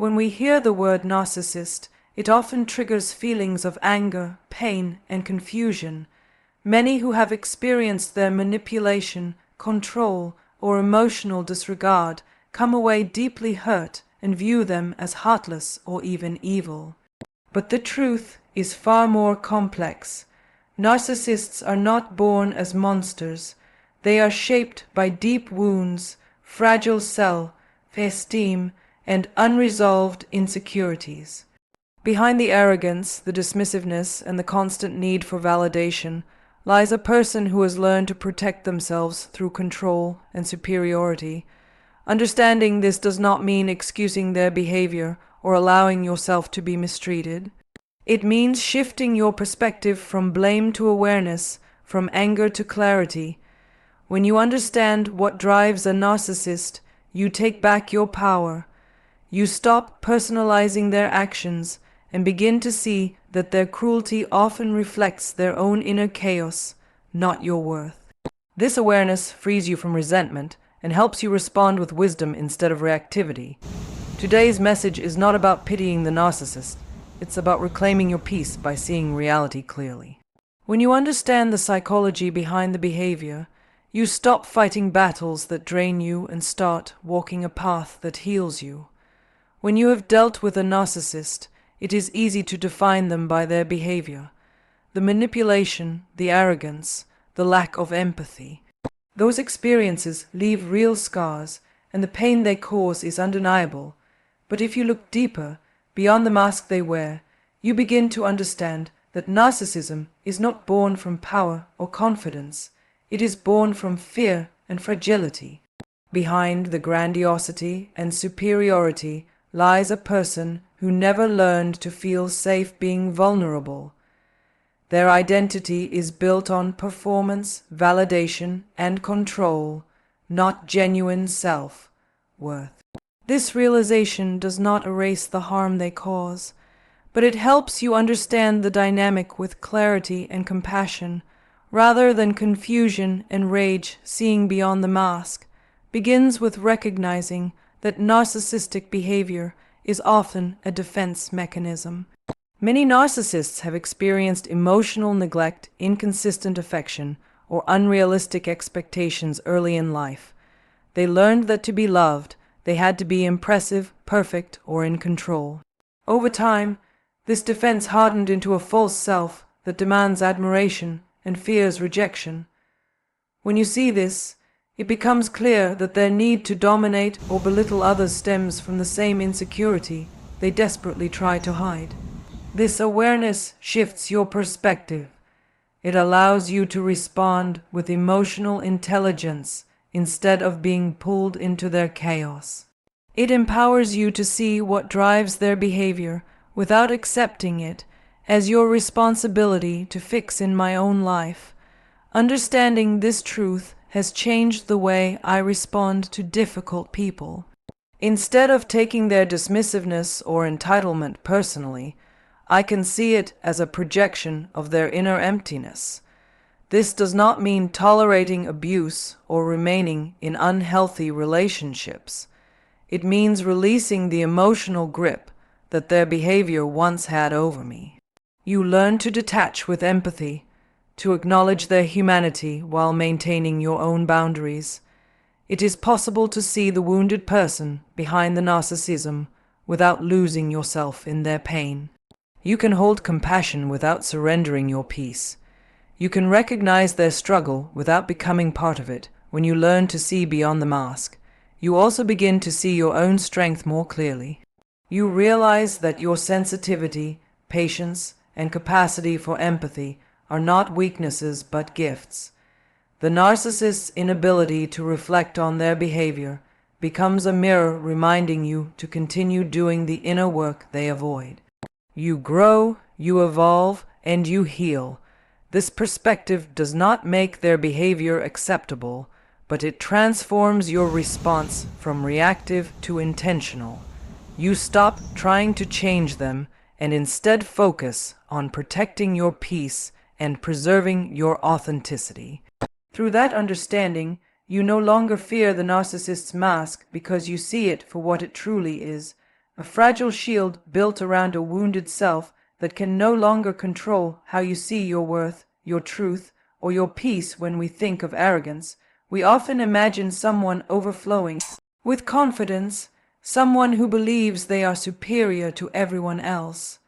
When we hear the word narcissist, it often triggers feelings of anger, pain, and confusion. Many who have experienced their manipulation, control, or emotional disregard come away deeply hurt and view them as heartless or even evil. But the truth is far more complex. Narcissists are not born as monsters. They are shaped by deep wounds, fragile self-esteem, and unresolved insecurities. Behind the arrogance, the dismissiveness, and the constant need for validation lies a person who has learned to protect themselves through control and superiority. Understanding this does not mean excusing their behavior or allowing yourself to be mistreated. It means shifting your perspective from blame to awareness, from anger to clarity. When you understand what drives a narcissist, you take back your power. You stop personalizing their actions and begin to see that their cruelty often reflects their own inner chaos, not your worth. This awareness frees you from resentment and helps you respond with wisdom instead of reactivity. Today's message is not about pitying the narcissist. It's about reclaiming your peace by seeing reality clearly. When you understand the psychology behind the behavior, you stop fighting battles that drain you and start walking a path that heals you. When you have dealt with a narcissist, it is easy to define them by their behavior. The manipulation, the arrogance, the lack of empathy. Those experiences leave real scars, and the pain they cause is undeniable. But if you look deeper, beyond the mask they wear, you begin to understand that narcissism is not born from power or confidence. It is born from fear and fragility. Behind the grandiosity and superiority lies a person who never learned to feel safe being vulnerable. Their identity is built on performance, validation, and control, not genuine self-worth. This realization does not erase the harm they cause, but it helps you understand the dynamic with clarity and compassion, rather than confusion and rage. Seeing beyond the mask begins with recognizing that narcissistic behavior is often a defense mechanism. Many narcissists have experienced emotional neglect, inconsistent affection, or unrealistic expectations early in life. They learned that to be loved, they had to be impressive, perfect, or in control. Over time, this defense hardened into a false self that demands admiration and fears rejection. When you see this, it becomes clear that their need to dominate or belittle others stems from the same insecurity they desperately try to hide. This awareness shifts your perspective. It allows you to respond with emotional intelligence instead of being pulled into their chaos. It empowers you to see what drives their behavior without accepting it as your responsibility to fix in my own life. Understanding this truth has changed the way I respond to difficult people. Instead of taking their dismissiveness or entitlement personally, I can see it as a projection of their inner emptiness. This does not mean tolerating abuse or remaining in unhealthy relationships. It means releasing the emotional grip that their behavior once had over me. You learn to detach with empathy, to acknowledge their humanity while maintaining your own boundaries. It is possible to see the wounded person behind the narcissism without losing yourself in their pain. You can hold compassion without surrendering your peace. You can recognize their struggle without becoming part of it. When you learn to see beyond the mask, you also begin to see your own strength more clearly. You realize that your sensitivity, patience, and capacity for empathy are not weaknesses but gifts. The narcissist's inability to reflect on their behavior becomes a mirror reminding you to continue doing the inner work they avoid. You grow, you evolve, and you heal. This perspective does not make their behavior acceptable, but it transforms your response from reactive to intentional. You stop trying to change them and instead focus on protecting your peace and preserving your authenticity. Through that understanding, you no longer fear the narcissist's mask because you see it for what it truly is, a fragile shield built around a wounded self that can no longer control how you see your worth, your truth, or your peace. When we think of arrogance, we often imagine someone overflowing with confidence, someone who believes they are superior to everyone else.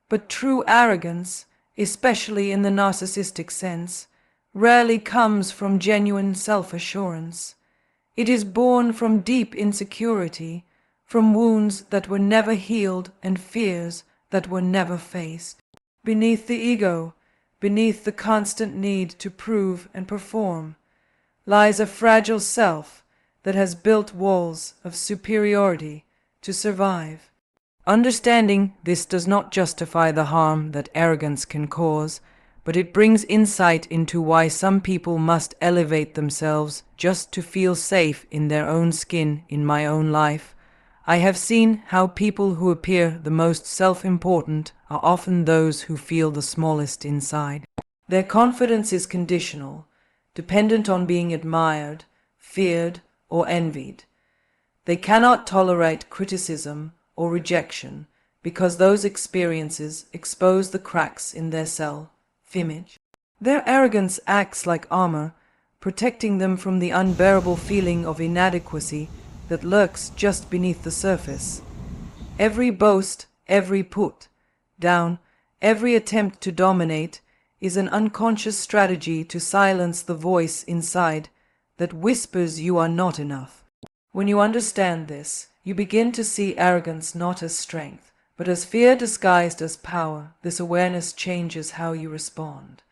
But true arrogance, especially in the narcissistic sense, rarely comes from genuine self-assurance. It is born from deep insecurity, from wounds that were never healed and fears that were never faced. Beneath the ego, beneath the constant need to prove and perform, lies a fragile self that has built walls of superiority to survive. Understanding this does not justify the harm that arrogance can cause, but it brings insight into why some people must elevate themselves just to feel safe in their own skin. In my own life, I have seen how people who appear the most self-important are often those who feel the smallest inside. Their confidence is conditional, dependent on being admired, feared, or envied. They cannot tolerate criticism or rejection because those experiences expose the cracks in their self-image. Their arrogance acts like armor, protecting them from the unbearable feeling of inadequacy that lurks just beneath the surface. Every boast, every put down, every attempt to dominate is an unconscious strategy to silence the voice inside that whispers you are not enough. When you understand this, you begin to see arrogance not as strength, but as fear disguised as power. This awareness changes how you respond.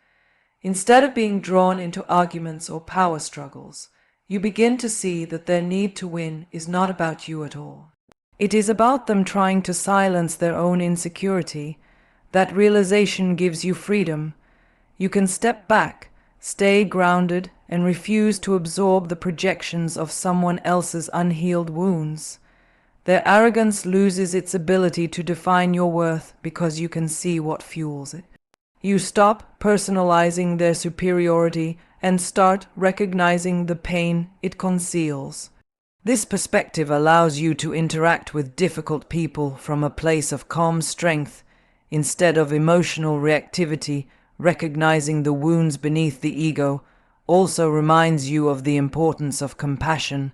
Instead of being drawn into arguments or power struggles, you begin to see that their need to win is not about you at all. It is about them trying to silence their own insecurity. That realization gives you freedom. You can step back, stay grounded, and refuse to absorb the projections of someone else's unhealed wounds. Their arrogance loses its ability to define your worth because you can see what fuels it. You stop personalizing their superiority and start recognizing the pain it conceals. This perspective allows you to interact with difficult people from a place of calm strength instead of emotional reactivity. Recognizing the wounds beneath the ego also reminds you of the importance of compassion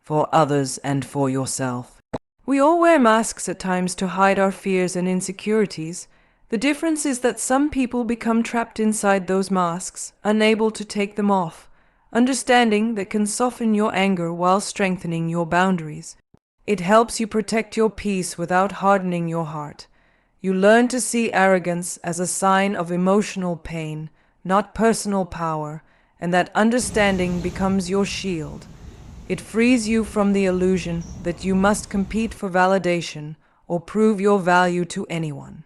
for others and for yourself. We all wear masks at times to hide our fears and insecurities. The difference is that some people become trapped inside those masks, unable to take them off. Understanding that can soften your anger while strengthening your boundaries. It helps you protect your peace without hardening your heart. You learn to see arrogance as a sign of emotional pain, not personal power, and that understanding becomes your shield. It frees you from the illusion that you must compete for validation or prove your value to anyone.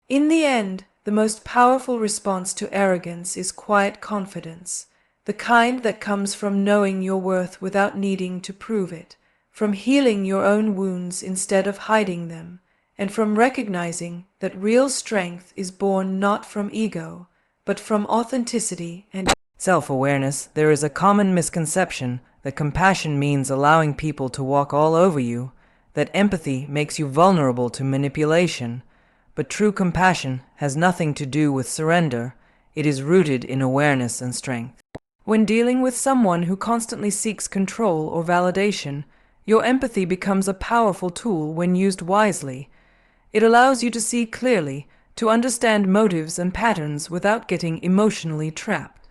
In the end, the most powerful response to arrogance is quiet confidence, the kind that comes from knowing your worth without needing to prove it, from healing your own wounds instead of hiding them, and from recognizing that real strength is born not from ego, but from authenticity and self-awareness. There is a common misconception that compassion means allowing people to walk all over you, that empathy makes you vulnerable to manipulation. But true compassion has nothing to do with surrender. It is rooted in awareness and strength. When dealing with someone who constantly seeks control or validation, your empathy becomes a powerful tool when used wisely. It allows you to see clearly, to understand motives and patterns without getting emotionally trapped.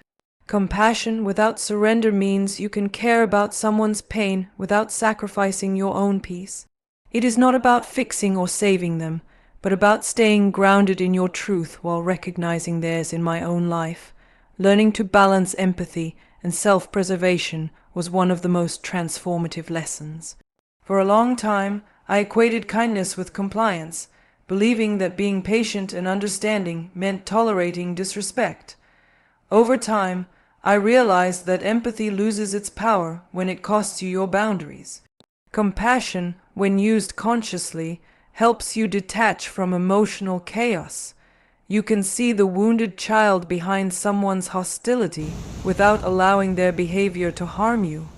Compassion without surrender means you can care about someone's pain without sacrificing your own peace. It is not about fixing or saving them, but about staying grounded in your truth while recognizing theirs. In my own life, learning to balance empathy and self-preservation was one of the most transformative lessons. For a long time, I equated kindness with compliance, believing that being patient and understanding meant tolerating disrespect. Over time, I realized that empathy loses its power when it costs you your boundaries. Compassion, when used consciously, helps you detach from emotional chaos. You can see the wounded child behind someone's hostility without allowing their behavior to harm you.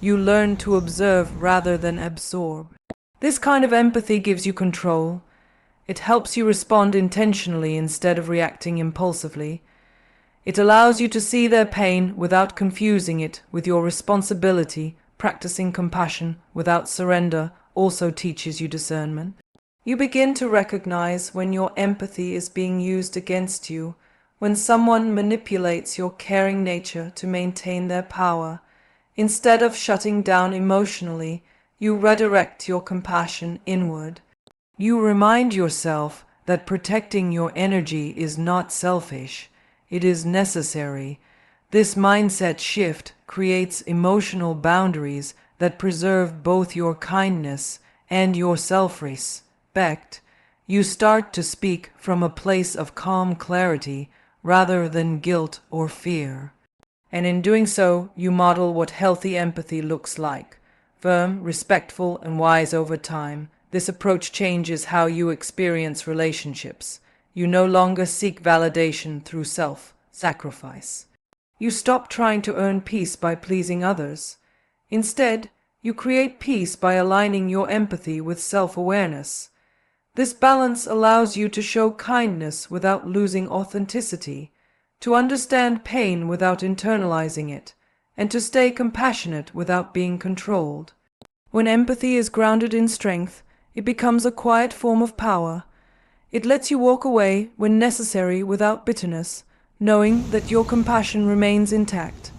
You learn to observe rather than absorb. This kind of empathy gives you control. It helps you respond intentionally instead of reacting impulsively. It allows you to see their pain without confusing it with your responsibility. Practicing compassion without surrender also teaches you discernment. You begin to recognize when your empathy is being used against you, when someone manipulates your caring nature to maintain their power. Instead of shutting down emotionally, you redirect your compassion inward. You remind yourself that protecting your energy is not selfish, it is necessary. This mindset shift creates emotional boundaries that preserve both your kindness and your self-respect. You start to speak from a place of calm clarity rather than guilt or fear. And in doing so, you model what healthy empathy looks like: firm, respectful, and wise over time. This approach changes how you experience relationships. You no longer seek validation through self-sacrifice. You stop trying to earn peace by pleasing others. Instead, you create peace by aligning your empathy with self-awareness. This balance allows you to show kindness without losing authenticity, to understand pain without internalizing it, and to stay compassionate without being controlled. When empathy is grounded in strength, it becomes a quiet form of power. It lets you walk away when necessary without bitterness, knowing that your compassion remains intact.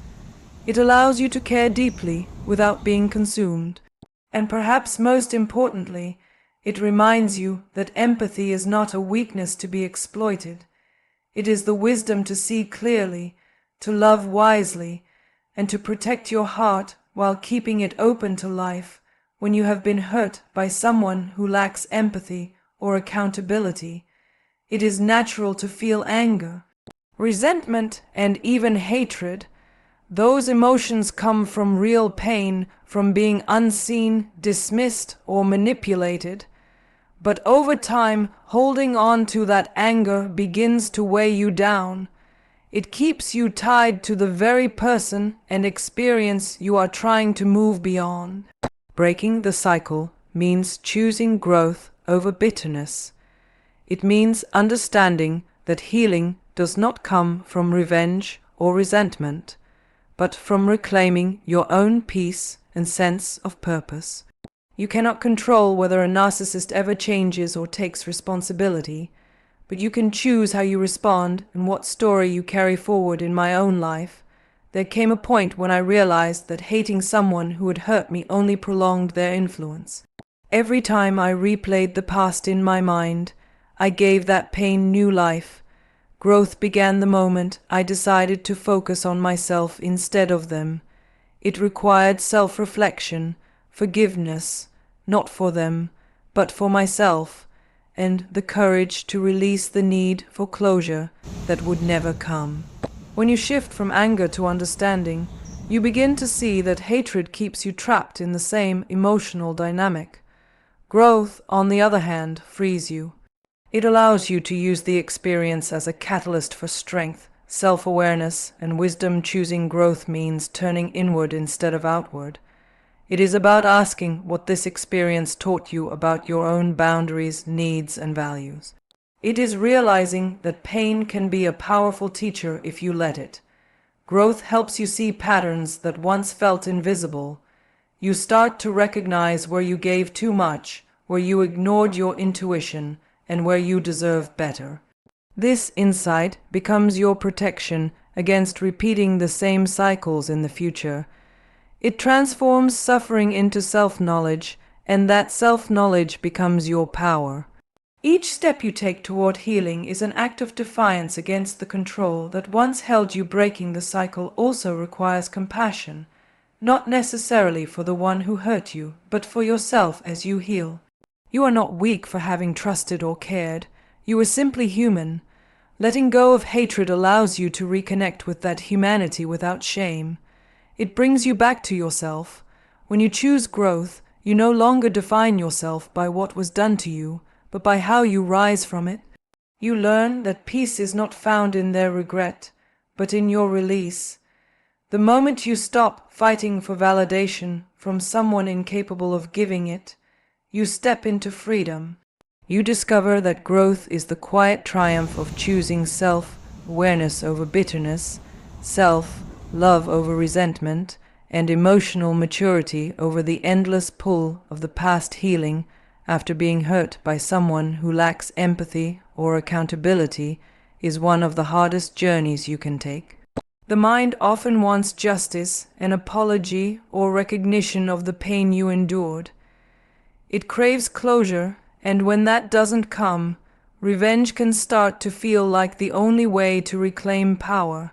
It allows you to care deeply without being consumed. And perhaps most importantly, it reminds you that empathy is not a weakness to be exploited. It is the wisdom to see clearly, to love wisely, and to protect your heart while keeping it open to life. When you have been hurt by someone who lacks empathy or accountability, it is natural to feel anger, resentment, and even hatred. Those emotions come from real pain, from being unseen, dismissed, or manipulated. But over time, holding on to that anger begins to weigh you down. It keeps you tied to the very person and experience you are trying to move beyond. Breaking the cycle means choosing growth over bitterness. It means understanding that healing does not come from revenge or resentment, but from reclaiming your own peace and sense of purpose. You cannot control whether a narcissist ever changes or takes responsibility, but you can choose how you respond and what story you carry forward. In my own life, there came a point when I realized that hating someone who had hurt me only prolonged their influence. Every time I replayed the past in my mind, I gave that pain new life. Growth began the moment I decided to focus on myself instead of them. It required self-reflection, forgiveness, not for them, but for myself, and the courage to release the need for closure that would never come. When you shift from anger to understanding, you begin to see that hatred keeps you trapped in the same emotional dynamic. Growth, on the other hand, frees you. It allows you to use the experience as a catalyst for strength, self-awareness, and wisdom. Choosing growth means turning inward instead of outward. It is about asking what this experience taught you about your own boundaries, needs, and values. It is realizing that pain can be a powerful teacher if you let it. Growth helps you see patterns that once felt invisible. You start to recognize where you gave too much, where you ignored your intuition, and where you deserve better. This insight becomes your protection against repeating the same cycles in the future. It transforms suffering into self-knowledge, and that self-knowledge becomes your power. Each step you take toward healing is an act of defiance against the control that once held you. Breaking the cycle also requires compassion, not necessarily for the one who hurt you, but for yourself as you heal. You are not weak for having trusted or cared. You are simply human. Letting go of hatred allows you to reconnect with that humanity without shame. It brings you back to yourself. When you choose growth, you no longer define yourself by what was done to you, but by how you rise from it. You learn that peace is not found in their regret, but in your release. The moment you stop fighting for validation from someone incapable of giving it, You step into freedom. You discover that growth is the quiet triumph of choosing self-awareness over bitterness, self-love over resentment, and emotional maturity over the endless pull of the past. Healing after being hurt by someone who lacks empathy or accountability is one of the hardest journeys you can take. The mind often wants justice, an apology, or recognition of the pain you endured. It craves closure, and when that doesn't come, revenge can start to feel like the only way to reclaim power.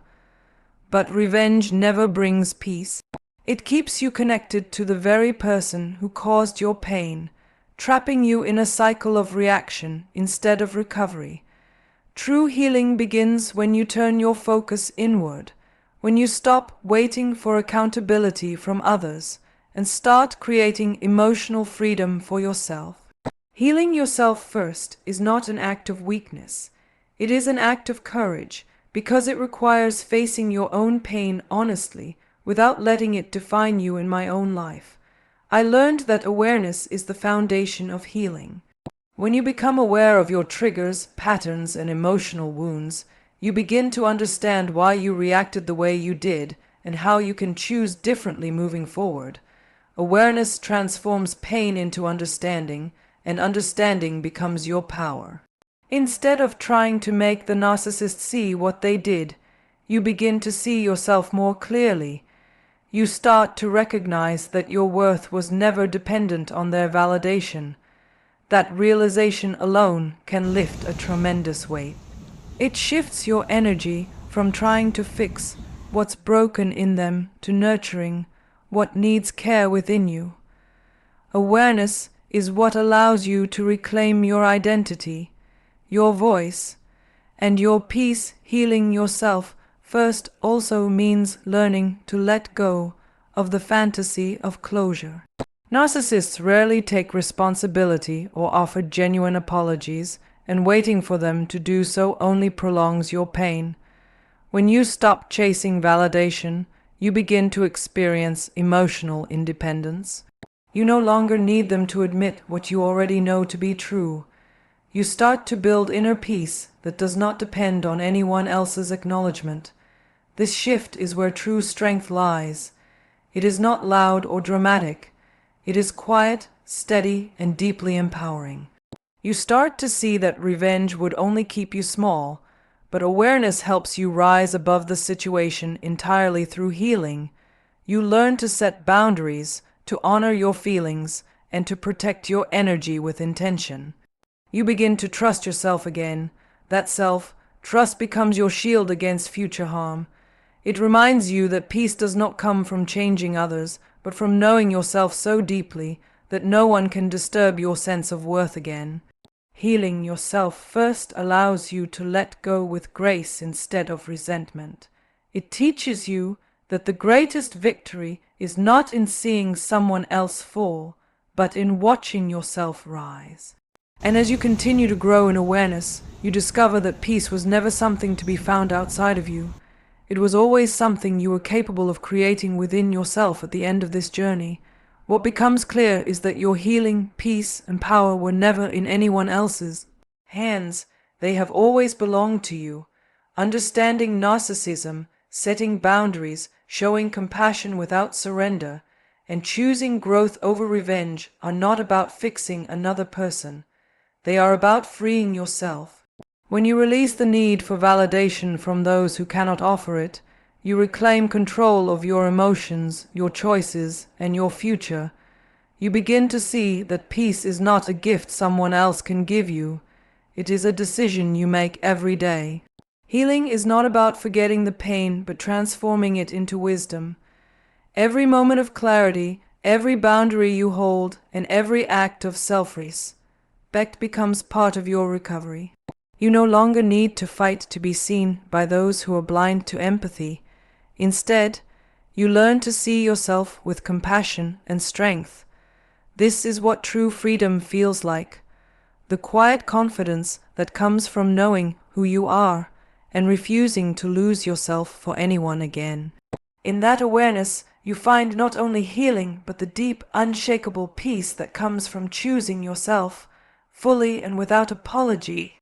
But revenge never brings peace. It keeps you connected to the very person who caused your pain, trapping you in a cycle of reaction instead of recovery. True healing begins when you turn your focus inward, when you stop waiting for accountability from others and start creating emotional freedom for yourself. Healing yourself first is not an act of weakness. It is an act of courage because it requires facing your own pain honestly without letting it define you. In my own life, I learned that awareness is the foundation of healing. When you become aware of your triggers, patterns, and emotional wounds, you begin to understand why you reacted the way you did and how you can choose differently moving forward. Awareness transforms pain into understanding, and understanding becomes your power. Instead of trying to make the narcissist see what they did, you begin to see yourself more clearly. You start to recognize that your worth was never dependent on their validation. That realization alone can lift a tremendous weight. It shifts your energy from trying to fix what's broken in them to nurturing what needs care within you. Awareness is what allows you to reclaim your identity, your voice, and your peace. Healing yourself first also means learning to let go of the fantasy of closure. Narcissists rarely take responsibility or offer genuine apologies, and waiting for them to do so only prolongs your pain. When you stop chasing validation, you begin to experience emotional independence. You no longer need them to admit what you already know to be true. You start to build inner peace that does not depend on anyone else's acknowledgement. This shift is where true strength lies. It is not loud or dramatic. It is quiet, steady, and deeply empowering. You start to see that revenge would only keep you small, but awareness helps you rise above the situation entirely through healing. You learn to set boundaries, to honor your feelings, and to protect your energy with intention. You begin to trust yourself again. That self-trust becomes your shield against future harm. It reminds you that peace does not come from changing others, but from knowing yourself so deeply that no one can disturb your sense of worth again. Healing yourself first allows you to let go with grace instead of resentment. It teaches you that the greatest victory is not in seeing someone else fall, but in watching yourself rise. And as you continue to grow in awareness, you discover that peace was never something to be found outside of you. It was always something you were capable of creating within yourself. At the end of this journey, what becomes clear is that your healing, peace, and power were never in anyone else's hands. They have always belonged to you. Understanding narcissism, setting boundaries, showing compassion without surrender, and choosing growth over revenge are not about fixing another person. They are about freeing yourself. When you release the need for validation from those who cannot offer it, you reclaim control of your emotions, your choices, and your future. You begin to see that peace is not a gift someone else can give you. It is a decision you make every day. Healing is not about forgetting the pain, but transforming it into wisdom. Every moment of clarity, every boundary you hold, and every act of self-respect becomes part of your recovery. You no longer need to fight to be seen by those who are blind to empathy. Instead, you learn to see yourself with compassion and strength. This is what true freedom feels like. The quiet confidence that comes from knowing who you are and refusing to lose yourself for anyone again. In that awareness, You find not only healing, but the deep, unshakable peace that comes from choosing yourself fully and without apology.